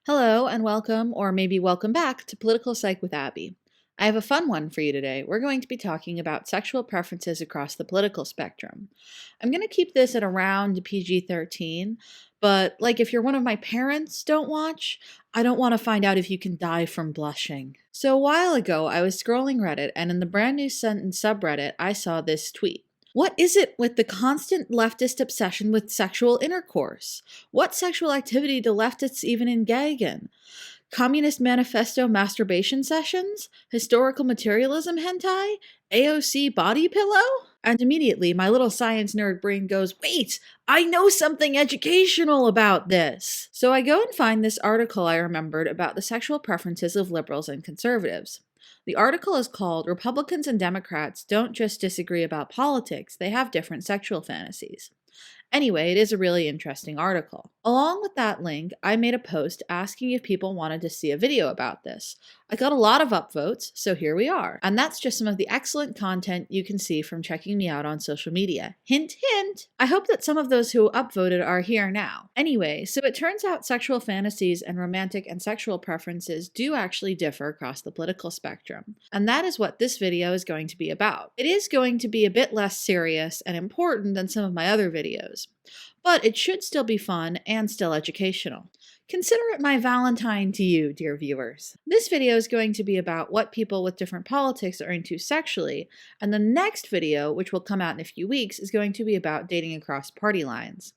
Hello and welcome, or maybe welcome back to Political Psych with Abby. I have a fun one for you today. We're going to be talking about sexual preferences across the political spectrum. I'm going to keep this at around PG-13, but if you're one of my parents, don't watch. I don't want to find out if you can die from blushing. So a while ago, I was scrolling Reddit, and in the brand new sentence subreddit, I saw this tweet. What is it with the constant leftist obsession with sexual intercourse? What sexual activity do leftists even engage in? Communist Manifesto masturbation sessions? Historical materialism hentai? AOC body pillow? And immediately my little science nerd brain goes, wait, I know something educational about this. So I go and find this article I remembered about the sexual preferences of liberals and conservatives. The article is called Republicans and Democrats Don't Just Disagree About Politics, They Have Different Sexual Fantasies. Anyway, it is a really interesting article. Along with that link, I made a post asking if people wanted to see a video about this. I got a lot of upvotes, so here we are. And that's just some of the excellent content you can see from checking me out on social media. Hint, hint! I hope that some of those who upvoted are here now. Anyway, so it turns out sexual fantasies and romantic and sexual preferences do actually differ across the political spectrum. And that is what this video is going to be about. It is going to be a bit less serious and important than some of my other videos, but it should still be fun and still educational. Consider it my Valentine to you, dear viewers. This video is going to be about what people with different politics are into sexually, and the next video, which will come out in a few weeks, is going to be about dating across party lines.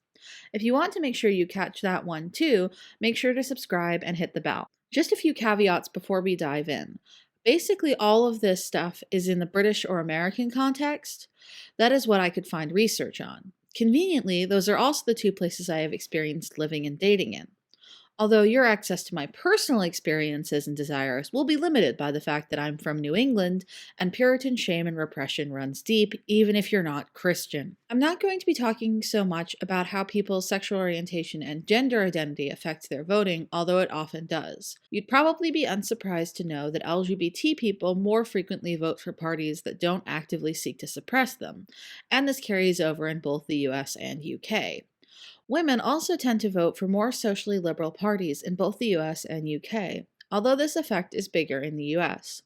If you want to make sure you catch that one too, make sure to subscribe and hit the bell. Just a few caveats before we dive in. Basically, all of this stuff is in the British or American context. That is what I could find research on. Conveniently, those are also the two places I have experienced living and dating in. Although your access to my personal experiences and desires will be limited by the fact that I'm from New England and Puritan shame and repression runs deep, even if you're not Christian. I'm not going to be talking so much about how people's sexual orientation and gender identity affects their voting, although it often does. You'd probably be unsurprised to know that LGBT people more frequently vote for parties that don't actively seek to suppress them, and this carries over in both the US and UK. Women also tend to vote for more socially liberal parties in both the US and UK, although this effect is bigger in the US.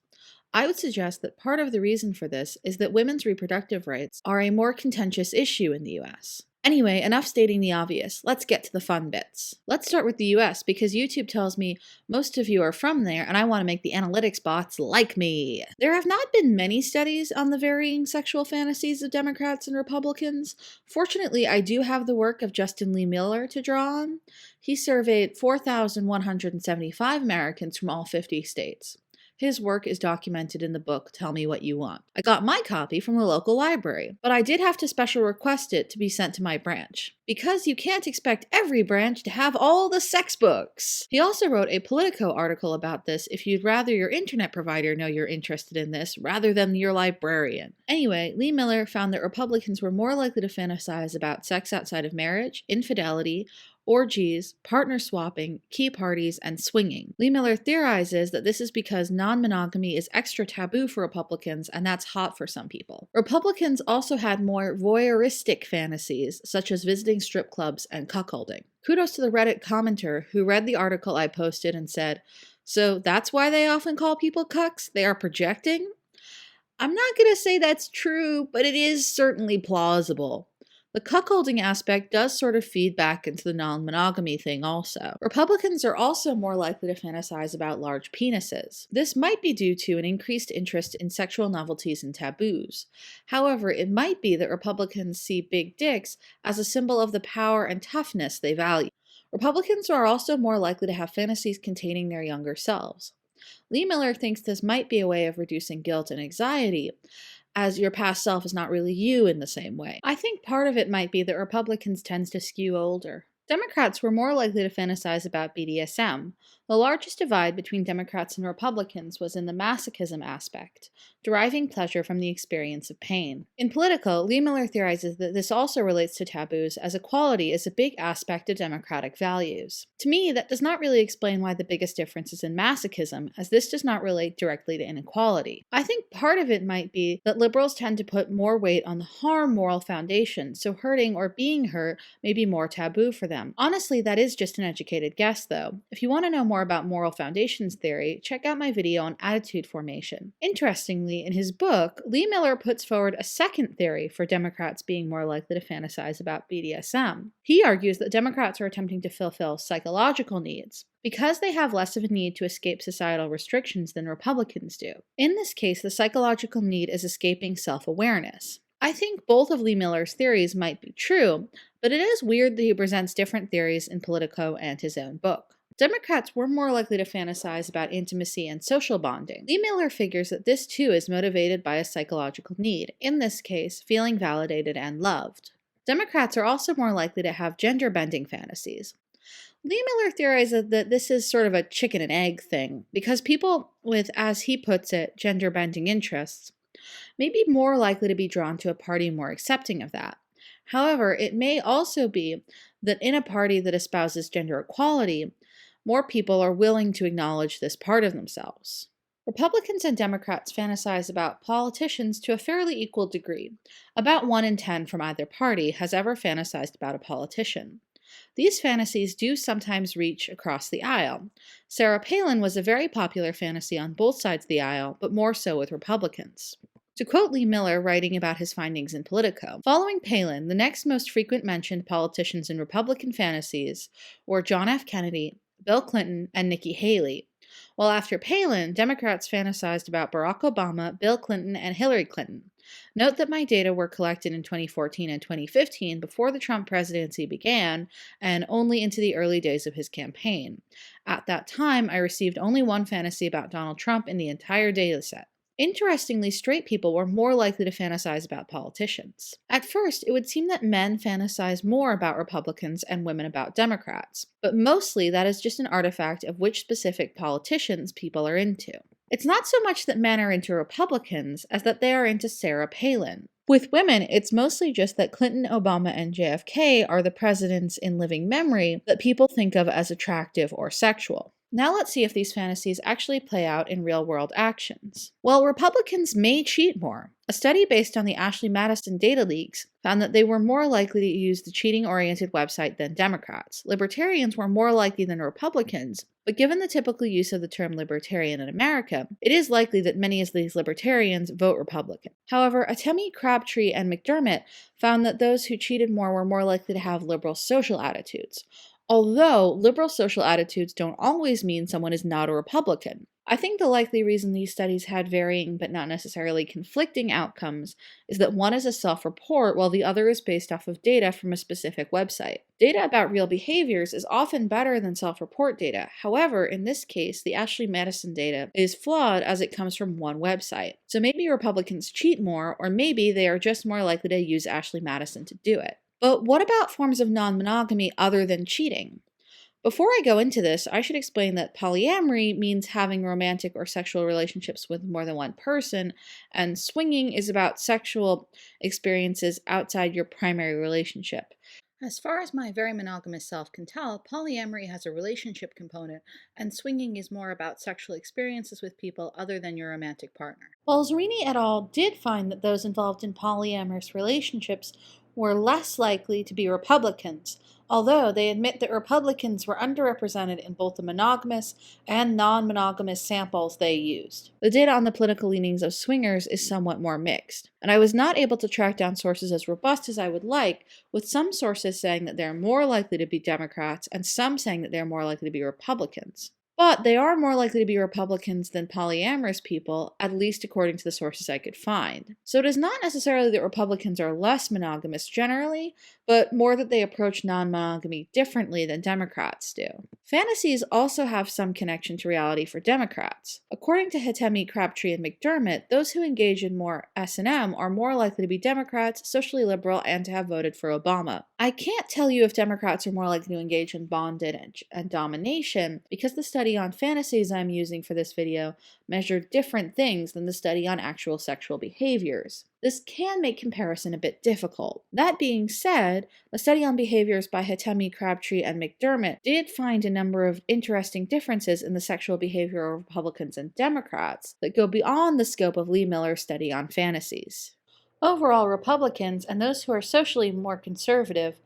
I would suggest that part of the reason for this is that women's reproductive rights are a more contentious issue in the US. Anyway, enough stating the obvious. Let's get to the fun bits. Let's start with the US because YouTube tells me most of you are from there and I want to make the analytics bots like me. There have not been many studies on the varying sexual fantasies of Democrats and Republicans. Fortunately, I do have the work of Justin Lee Miller to draw on. He surveyed 4,175 Americans from all 50 states. His work is documented in the book Tell Me What You Want. I got my copy from the local library, but I did have to special request it to be sent to my branch, because you can't expect every branch to have all the sex books. He also wrote a Politico article about this if you'd rather your internet provider know you're interested in this rather than your librarian. Anyway, Lee Miller found that Republicans were more likely to fantasize about sex outside of marriage, infidelity, orgies, partner swapping, key parties, and swinging. Lee Miller theorizes that this is because non-monogamy is extra taboo for Republicans, and that's hot for some people. Republicans also had more voyeuristic fantasies, such as visiting strip clubs and cuckolding. Kudos to the Reddit commenter who read the article I posted and said, "So that's why they often call people cucks? They are projecting?" I'm not going to say that's true, but it is certainly plausible. The cuckolding aspect does sort of feed back into the non-monogamy thing also. Republicans are also more likely to fantasize about large penises. This might be due to an increased interest in sexual novelties and taboos. However, it might be that Republicans see big dicks as a symbol of the power and toughness they value. Republicans are also more likely to have fantasies containing their younger selves. Lee Miller thinks this might be a way of reducing guilt and anxiety, as your past self is not really you in the same way. I think part of it might be that Republicans tend to skew older. Democrats were more likely to fantasize about BDSM. The largest divide between Democrats and Republicans was in the masochism aspect, deriving pleasure from the experience of pain. In Politico, Lee Miller theorizes that this also relates to taboos, as equality is a big aspect of democratic values. To me, that does not really explain why the biggest difference is in masochism, as this does not relate directly to inequality. I think part of it might be that liberals tend to put more weight on the harm moral foundation, so hurting or being hurt may be more taboo for them. BDSM. Honestly, that is just an educated guess, though. If you want to know more about moral foundations theory, check out my video on attitude formation. Interestingly, in his book, Lee Miller puts forward a second theory for Democrats being more likely to fantasize about BDSM. He argues that Democrats are attempting to fulfill psychological needs, because they have less of a need to escape societal restrictions than Republicans do. In this case, the psychological need is escaping self-awareness. I think both of Lee Miller's theories might be true, but it is weird that he presents different theories in Politico and his own book. Democrats were more likely to fantasize about intimacy and social bonding. Lee Miller figures that this too is motivated by a psychological need, in this case, feeling validated and loved. Democrats are also more likely to have gender-bending fantasies. Lee Miller theorizes that this is sort of a chicken and egg thing, because people with, as he puts it, gender-bending interests may be more likely to be drawn to a party more accepting of that. However, it may also be that in a party that espouses gender equality, more people are willing to acknowledge this part of themselves. Republicans and Democrats fantasize about politicians to a fairly equal degree. About 1 in 10 from either party has ever fantasized about a politician. These fantasies do sometimes reach across the aisle. Sarah Palin was a very popular fantasy on both sides of the aisle, but more so with Republicans. To quote Lee Miller writing about his findings in Politico, following Palin, the next most frequent mentioned politicians in Republican fantasies were John F. Kennedy, Bill Clinton, and Nikki Haley, while after Palin, Democrats fantasized about Barack Obama, Bill Clinton, and Hillary Clinton. Note that my data were collected in 2014 and 2015 before the Trump presidency began and only into the early days of his campaign. At that time, I received only one fantasy about Donald Trump in the entire dataset. Interestingly, straight people were more likely to fantasize about politicians. At first, it would seem that men fantasize more about Republicans and women about Democrats, but mostly that is just an artifact of which specific politicians people are into. It's not so much that men are into Republicans as that they are into Sarah Palin. With women, it's mostly just that Clinton, Obama, and JFK are the presidents in living memory that people think of as attractive or sexual. Now let's see if these fantasies actually play out in real-world actions. Well, Republicans may cheat more. A study based on the Ashley Madison data leaks found that they were more likely to use the cheating-oriented website than Democrats. Libertarians were more likely than Republicans, but given the typical use of the term libertarian in America, it is likely that many of these libertarians vote Republican. However, Atemi, Crabtree, and McDermott found that those who cheated more were more likely to have liberal social attitudes. Although liberal social attitudes don't always mean someone is not a Republican. I think the likely reason these studies had varying but not necessarily conflicting outcomes is that one is a self-report while the other is based off of data from a specific website. Data about real behaviors is often better than self-report data. However, in this case, the Ashley Madison data is flawed as it comes from one website. So maybe Republicans cheat more, or maybe they are just more likely to use Ashley Madison to do it. But what about forms of non-monogamy other than cheating? Before I go into this, I should explain that polyamory means having romantic or sexual relationships with more than one person, and swinging is about sexual experiences outside your primary relationship. As far as my very monogamous self can tell, polyamory has a relationship component, and swinging is more about sexual experiences with people other than your romantic partner. Balzerini et al. Did find that those involved in polyamorous relationships were less likely to be Republicans, although they admit that Republicans were underrepresented in both the monogamous and non-monogamous samples they used. The data on the political leanings of swingers is somewhat more mixed, and I was not able to track down sources as robust as I would like, with some sources saying that they're more likely to be Democrats and some saying that they're more likely to be Republicans. But they are more likely to be Republicans than polyamorous people, at least according to the sources I could find. So it is not necessarily that Republicans are less monogamous generally, but more that they approach non-monogamy differently than Democrats do. Fantasies also have some connection to reality for Democrats. According to Hatemi, Crabtree, and McDermott, those who engage in more S&M are more likely to be Democrats, socially liberal, and to have voted for Obama. I can't tell you if Democrats are more likely to engage in bondage and domination, because the study on fantasies I'm using for this video measured different things than the study on actual sexual behaviors. This can make comparison a bit difficult. That being said, the study on behaviors by Hatemi, Crabtree, and McDermott did find a number of interesting differences in the sexual behavior of Republicans and Democrats that go beyond the scope of Lee Miller's study on fantasies. Overall, Republicans, and those who are socially more conservative,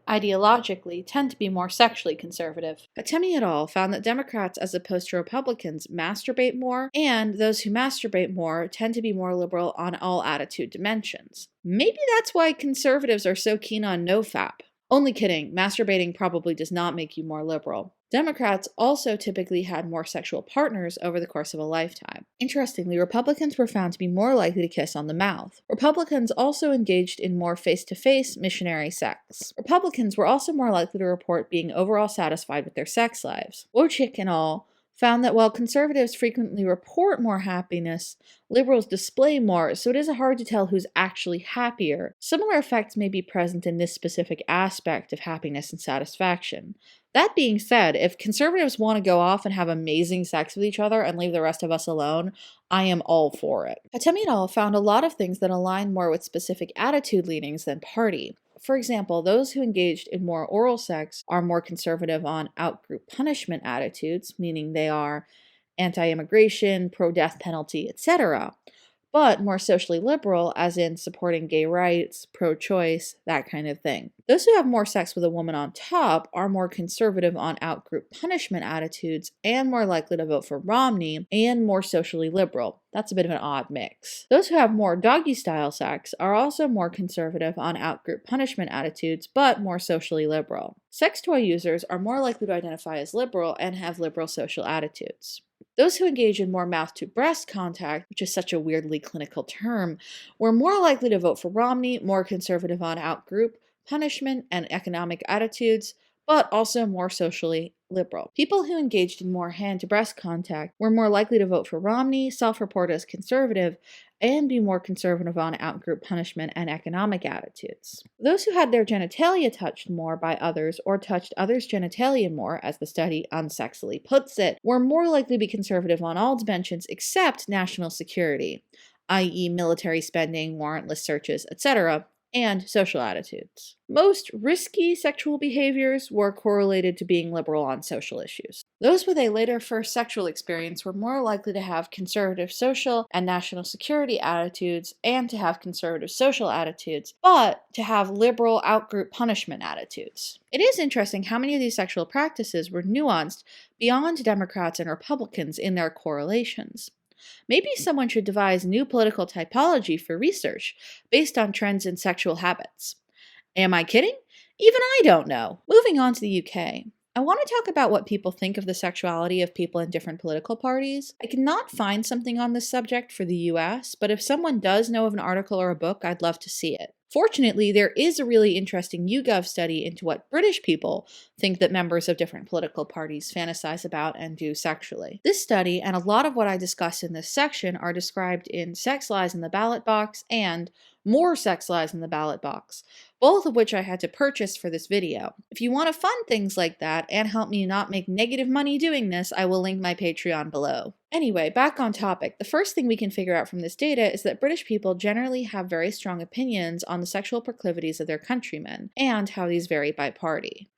ideologically tend to be more sexually conservative. Atemi et al. Found that Democrats, as opposed to Republicans, masturbate more, and those who masturbate more tend to be more liberal on all attitude dimensions. Maybe that's why conservatives are so keen on nofap. Only kidding, masturbating probably does not make you more liberal. Democrats also typically had more sexual partners over the course of a lifetime. Interestingly, Republicans were found to be more likely to kiss on the mouth. Republicans also engaged in more face-to-face missionary sex. Republicans were also more likely to report being overall satisfied with their sex lives. Wojcik and al. Found that while conservatives frequently report more happiness, liberals display more, so it is hard to tell who's actually happier. Similar effects may be present in this specific aspect of happiness and satisfaction. That being said, if conservatives want to go off and have amazing sex with each other and leave the rest of us alone, I am all for it. Atemi et al. Found a lot of things that align more with specific attitude leanings than party. For example, those who engaged in more oral sex are more conservative on out-group punishment attitudes, meaning they are anti-immigration, pro-death penalty, etc., but more socially liberal, as in supporting gay rights, pro-choice, that kind of thing. Those who have more sex with a woman on top are more conservative on out-group punishment attitudes and more likely to vote for Romney and more socially liberal. That's a bit of an odd mix. Those who have more doggy-style sex are also more conservative on out-group punishment attitudes, but more socially liberal. Sex toy users are more likely to identify as liberal and have liberal social attitudes. Those who engage in more mouth-to-breast contact, which is such a weirdly clinical term, were more likely to vote for Romney, more conservative on out-group punishment and economic attitudes, but also more socially liberal. People who engaged in more hand-to-breast contact were more likely to vote for Romney, self-report as conservative, and be more conservative on out-group punishment and economic attitudes. Those who had their genitalia touched more by others or touched others' genitalia more, as the study unsexily puts it, were more likely to be conservative on all dimensions except national security, i.e. military spending, warrantless searches, etc., and social attitudes. Most risky sexual behaviors were correlated to being liberal on social issues. Those with a later first sexual experience were more likely to have conservative social and national security attitudes and to have conservative social attitudes, but to have liberal out-group punishment attitudes. It is interesting how many of these sexual practices were nuanced beyond Democrats and Republicans in their correlations. Maybe someone should devise new political typology for research based on trends in sexual habits. Am I kidding? Even I don't know. Moving on to the UK. I want to talk about what people think of the sexuality of people in different political parties. I cannot find something on this subject for the US, but if someone does know of an article or a book, I'd love to see it. Fortunately, there is a really interesting YouGov study into what British people think that members of different political parties fantasize about and do sexually. This study, and a lot of what I discuss in this section, are described in Sex Lies in the Ballot Box and More Sex Lies in the Ballot Box, both of which I had to purchase for this video. If you want to fund things like that and help me not make negative money doing this, I will link my Patreon below. Anyway, back on topic. The first thing we can figure out from this data is that British people generally have very strong opinions on the sexual proclivities of their countrymen, and how these vary by party.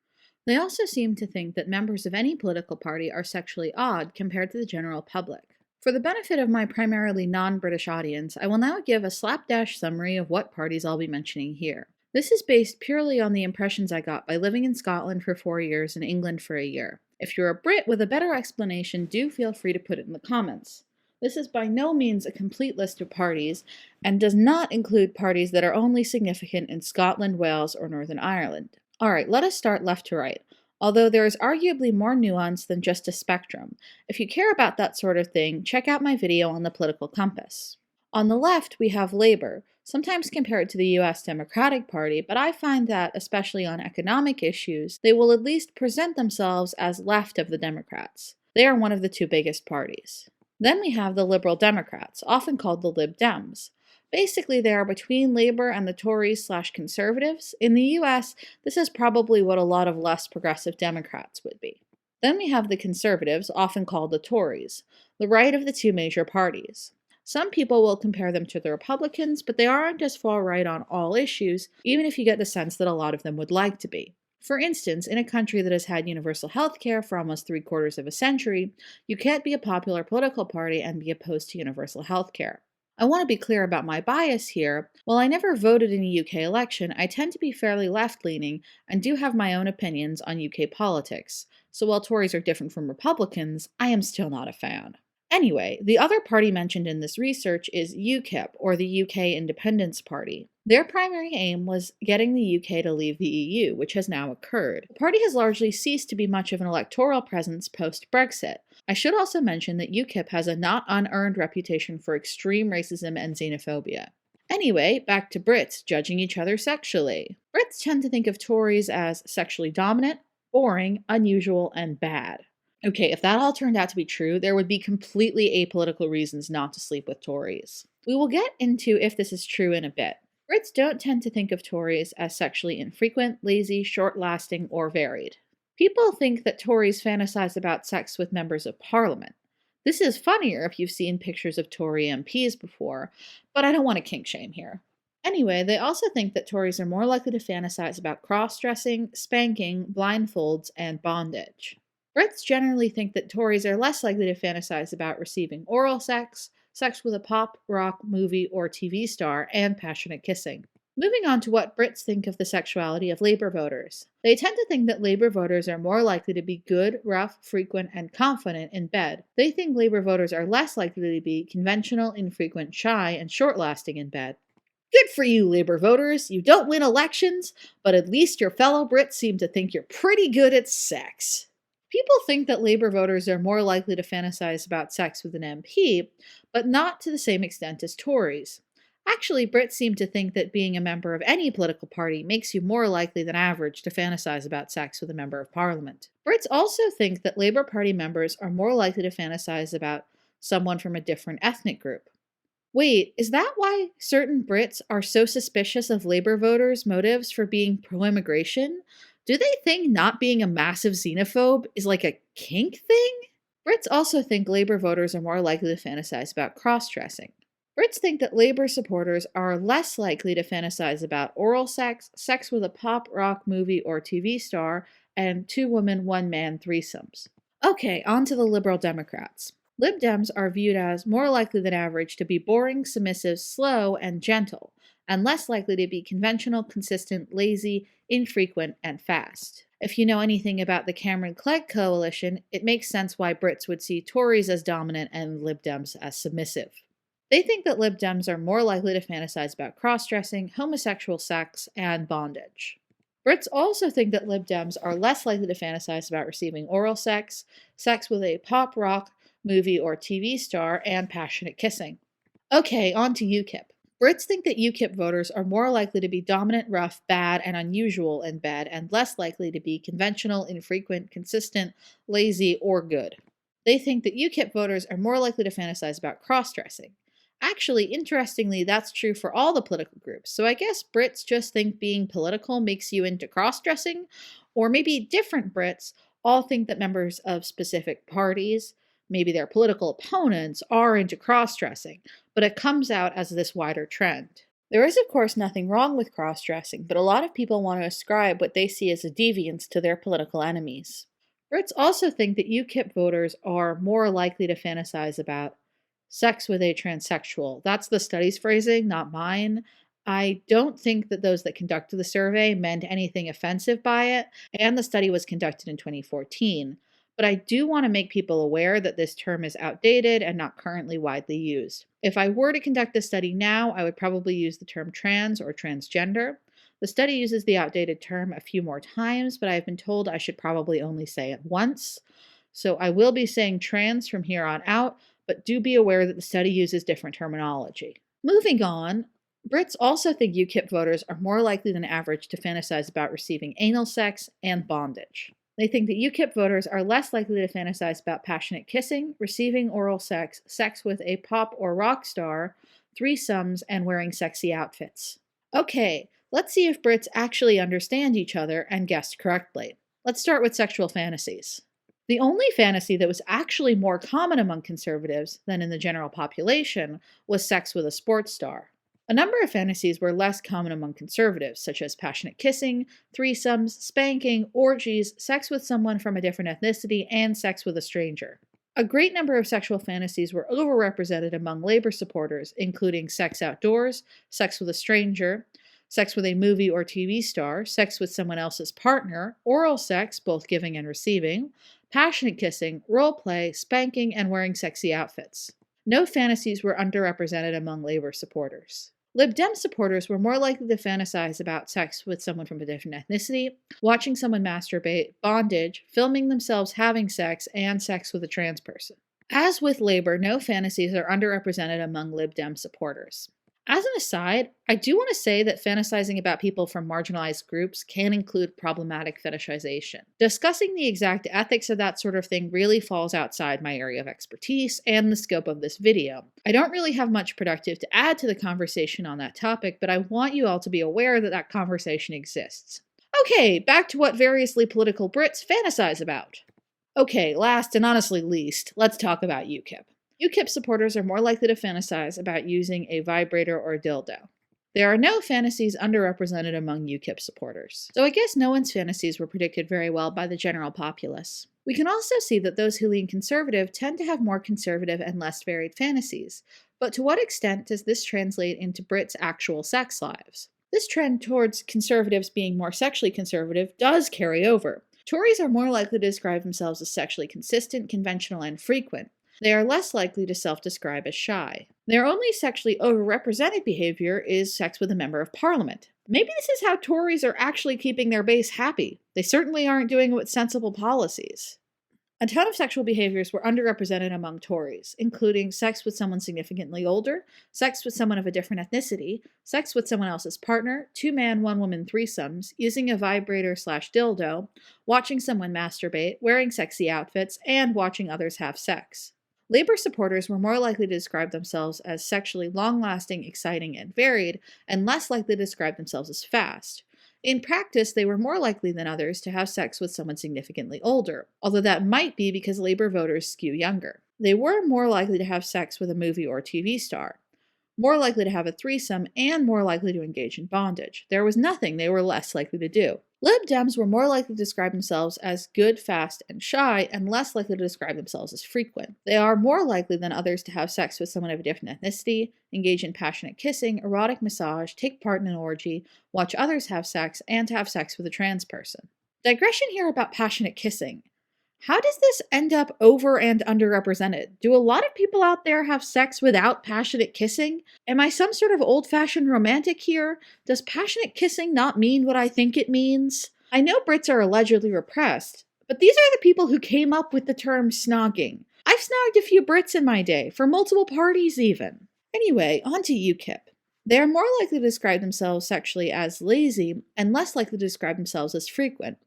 They also seem to think that members of any political party are sexually odd compared to the general public. For the benefit of my primarily non-British audience, I will now give a slapdash summary of what parties I'll be mentioning here. This is based purely on the impressions I got by living in Scotland for 4 years and England for a year. If you're a Brit with a better explanation, do feel free to put it in the comments. This is by no means a complete list of parties, and does not include parties that are only significant in Scotland, Wales, or Northern Ireland. Alright, let us start left to right, although there is arguably more nuance than just a spectrum. If you care about that sort of thing, check out my video on the political compass. On the left, we have Labour, sometimes compared to the US Democratic Party, but I find that, especially on economic issues, they will at least present themselves as left of the Democrats. They are one of the two biggest parties. Then we have the Liberal Democrats, often called the Lib Dems. Basically, they are between Labour and the Tories/Conservatives. In the US, this is probably what a lot of less progressive Democrats would be. Then we have the Conservatives, often called the Tories, the right of the two major parties. Some people will compare them to the Republicans, but they aren't as far right on all issues, even if you get the sense that a lot of them would like to be. For instance, in a country that has had universal health care for almost 3/4 of a century, you can't be a popular political party and be opposed to universal health care. I want to be clear about my bias here. While I never voted in a UK election, I tend to be fairly left leaning and do have my own opinions on UK politics. So while Tories are different from Republicans, I am still not a fan. Anyway, the other party mentioned in this research is UKIP, or the UK Independence Party. Their primary aim was getting the UK to leave the EU, which has now occurred. The party has largely ceased to be much of an electoral presence post Brexit. I should also mention that UKIP has a not unearned reputation for extreme racism and xenophobia. Anyway, back to Brits judging each other sexually. Brits tend to think of Tories as sexually dominant, boring, unusual, and bad. Okay, if that all turned out to be true, there would be completely apolitical reasons not to sleep with Tories. We will get into if this is true in a bit. Brits don't tend to think of Tories as sexually infrequent, lazy, short-lasting, or varied. People think that Tories fantasize about sex with members of Parliament. This is funnier if you've seen pictures of Tory MPs before, but I don't want to kink shame here. Anyway, they also think that Tories are more likely to fantasize about cross-dressing, spanking, blindfolds, and bondage. Brits generally think that Tories are less likely to fantasize about receiving oral sex, sex with a pop, rock, movie, or TV star, and passionate kissing. Moving on to what Brits think of the sexuality of Labour voters. They tend to think that Labour voters are more likely to be good, rough, frequent, and confident in bed. They think Labour voters are less likely to be conventional, infrequent, shy, and short-lasting in bed. Good for you, Labour voters! You don't win elections, but at least your fellow Brits seem to think you're pretty good at sex. People think that Labour voters are more likely to fantasize about sex with an MP, but not to the same extent as Tories. Actually, Brits seem to think that being a member of any political party makes you more likely than average to fantasize about sex with a member of Parliament. Brits also think that Labour Party members are more likely to fantasize about someone from a different ethnic group. Wait, is that why certain Brits are so suspicious of Labour voters' motives for being pro-immigration? Do they think not being a massive xenophobe is like a kink thing? Brits also think Labour voters are more likely to fantasize about cross-dressing. Brits think that Labour supporters are less likely to fantasize about oral sex, sex with a pop, rock, movie, or TV star, and two-woman, one-man threesomes. Okay, on to the Liberal Democrats. Lib Dems are viewed as more likely than average to be boring, submissive, slow, and gentle, and less likely to be conventional, consistent, lazy, infrequent, and fast. If you know anything about the Cameron-Clegg coalition, it makes sense why Brits would see Tories as dominant and Lib Dems as submissive. They think that Lib Dems are more likely to fantasize about cross-dressing, homosexual sex, and bondage. Brits also think that Lib Dems are less likely to fantasize about receiving oral sex, sex with a pop, rock, movie, or TV star, and passionate kissing. Okay, on to UKIP. Brits think that UKIP voters are more likely to be dominant, rough, bad, and unusual in bed, and less likely to be conventional, infrequent, consistent, lazy, or good. They think that UKIP voters are more likely to fantasize about cross-dressing. Actually, interestingly, that's true for all the political groups, so I guess Brits just think being political makes you into cross-dressing, or maybe different Brits all think that members of specific parties, maybe their political opponents, are into cross-dressing, but it comes out as this wider trend. There is, of course, nothing wrong with cross-dressing, but a lot of people want to ascribe what they see as a deviance to their political enemies. Brits also think that UKIP voters are more likely to fantasize about sex with a transsexual. That's the study's phrasing, not mine. I don't think that those that conducted the survey meant anything offensive by it, and the study was conducted in 2014. But I do want to make people aware that this term is outdated and not currently widely used. If I were to conduct this study now, I would probably use the term trans or transgender. The study uses the outdated term a few more times, but I've been told I should probably only say it once. So I will be saying trans from here on out, but do be aware that the study uses different terminology. Moving on, Brits also think UKIP voters are more likely than average to fantasize about receiving anal sex and bondage. They think that UKIP voters are less likely to fantasize about passionate kissing, receiving oral sex, sex with a pop or rock star, threesomes, and wearing sexy outfits. Okay, let's see if Brits actually understand each other and guessed correctly. Let's start with sexual fantasies. The only fantasy that was actually more common among conservatives than in the general population was sex with a sports star. A number of fantasies were less common among conservatives, such as passionate kissing, threesomes, spanking, orgies, sex with someone from a different ethnicity, and sex with a stranger. A great number of sexual fantasies were overrepresented among labor supporters, including sex outdoors, sex with a stranger, sex with a movie or TV star, sex with someone else's partner, oral sex, both giving and receiving, passionate kissing, role play, spanking, and wearing sexy outfits. No fantasies were underrepresented among labor supporters. Lib Dem supporters were more likely to fantasize about sex with someone from a different ethnicity, watching someone masturbate, bondage, filming themselves having sex, and sex with a trans person. As with labor, no fantasies are underrepresented among Lib Dem supporters. As an aside, I do want to say that fantasizing about people from marginalized groups can include problematic fetishization. Discussing the exact ethics of that sort of thing really falls outside my area of expertise and the scope of this video. I don't really have much productive to add to the conversation on that topic, but I want you all to be aware that that conversation exists. Okay, back to what variously political Brits fantasize about. Okay, last and honestly least, let's talk about UKIP. UKIP supporters are more likely to fantasize about using a vibrator or a dildo. There are no fantasies underrepresented among UKIP supporters. So I guess no one's fantasies were predicted very well by the general populace. We can also see that those who lean conservative tend to have more conservative and less varied fantasies. But to what extent does this translate into Brits' actual sex lives? This trend towards conservatives being more sexually conservative does carry over. Tories are more likely to describe themselves as sexually consistent, conventional, and frequent. They are less likely to self-describe as shy. Their only sexually overrepresented behavior is sex with a member of parliament. Maybe this is how Tories are actually keeping their base happy. They certainly aren't doing it with sensible policies. A ton of sexual behaviors were underrepresented among Tories, including sex with someone significantly older, sex with someone of a different ethnicity, sex with someone else's partner, two-man, one-woman threesomes, using a vibrator/dildo, watching someone masturbate, wearing sexy outfits, and watching others have sex. Labor supporters were more likely to describe themselves as sexually long-lasting, exciting, and varied, and less likely to describe themselves as fast. In practice, they were more likely than others to have sex with someone significantly older, although that might be because labor voters skew younger. They were more likely to have sex with a movie or TV star, more likely to have a threesome, and more likely to engage in bondage. There was nothing they were less likely to do. Lib Dems were more likely to describe themselves as good, fast, and shy, and less likely to describe themselves as frequent. They are more likely than others to have sex with someone of a different ethnicity, engage in passionate kissing, erotic massage, take part in an orgy, watch others have sex, and to have sex with a trans person. Digression here about passionate kissing. How does this end up over and underrepresented? Do a lot of people out there have sex without passionate kissing? Am I some sort of old-fashioned romantic here? Does passionate kissing not mean what I think it means? I know Brits are allegedly repressed, but these are the people who came up with the term snogging. I've snogged a few Brits in my day, for multiple parties even. Anyway, on to UKIP. They are more likely to describe themselves sexually as lazy and less likely to describe themselves as frequent.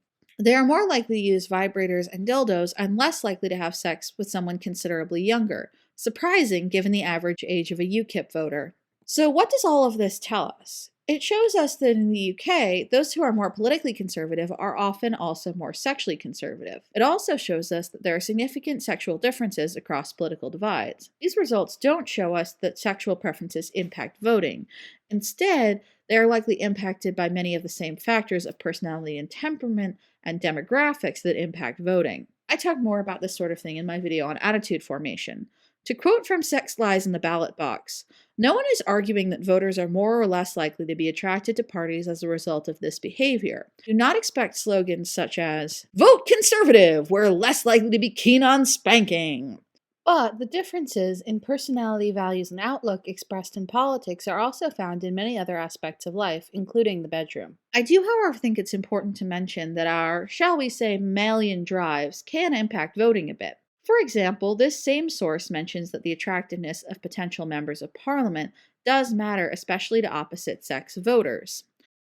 They are more likely to use vibrators and dildos and less likely to have sex with someone considerably younger. Surprising given the average age of a UKIP voter. So what does all of this tell us? It shows us that in the UK, those who are more politically conservative are often also more sexually conservative. It also shows us that there are significant sexual differences across political divides. These results don't show us that sexual preferences impact voting. Instead, they are likely impacted by many of the same factors of personality and temperament and demographics that impact voting. I talk more about this sort of thing in my video on attitude formation. To quote from Sex Lies in the Ballot Box, no one is arguing that voters are more or less likely to be attracted to parties as a result of this behavior. Do not expect slogans such as, "Vote conservative, we're less likely to be keen on spanking." But the differences in personality, values, and outlook expressed in politics are also found in many other aspects of life, including the bedroom. I do, however, think it's important to mention that our, shall we say, mammalian drives can impact voting a bit. For example, this same source mentions that the attractiveness of potential members of parliament does matter, especially to opposite-sex voters.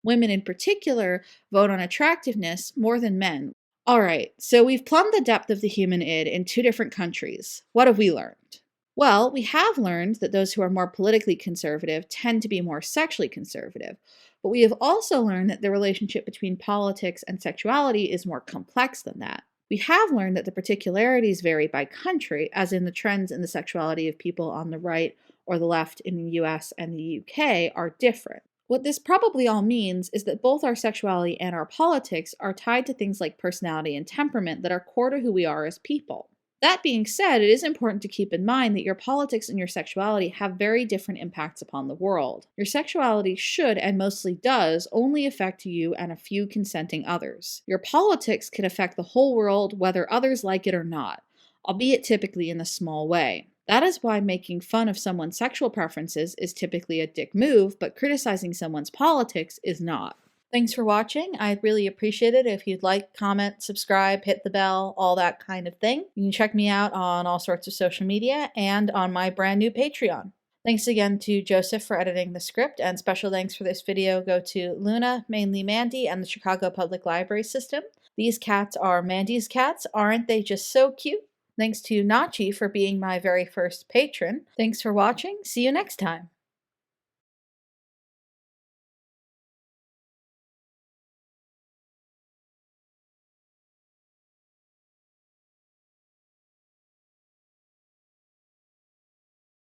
Women in particular vote on attractiveness more than men. Alright, so we've plumbed the depth of the human id in two different countries. What have we learned? Well, we have learned that those who are more politically conservative tend to be more sexually conservative, but we have also learned that the relationship between politics and sexuality is more complex than that. We have learned that the particularities vary by country, as in the trends in the sexuality of people on the right or the left in the US and the UK are different. What this probably all means is that both our sexuality and our politics are tied to things like personality and temperament that are core to who we are as people. That being said, it is important to keep in mind that your politics and your sexuality have very different impacts upon the world. Your sexuality should, and mostly does, only affect you and a few consenting others. Your politics can affect the whole world whether others like it or not, albeit typically in a small way. That is why making fun of someone's sexual preferences is typically a dick move, but criticizing someone's politics is not. Thanks for watching. I'd really appreciate it if you'd like, comment, subscribe, hit the bell, all that kind of thing. You can check me out on all sorts of social media and on my brand new Patreon. Thanks again to Joseph for editing the script, and special thanks for this video go to Luna, mainly Mandy, and the Chicago Public Library System. These cats are Mandy's cats. Aren't they just so cute? Thanks to Nachi for being my very first patron. Thanks for watching. See you next time.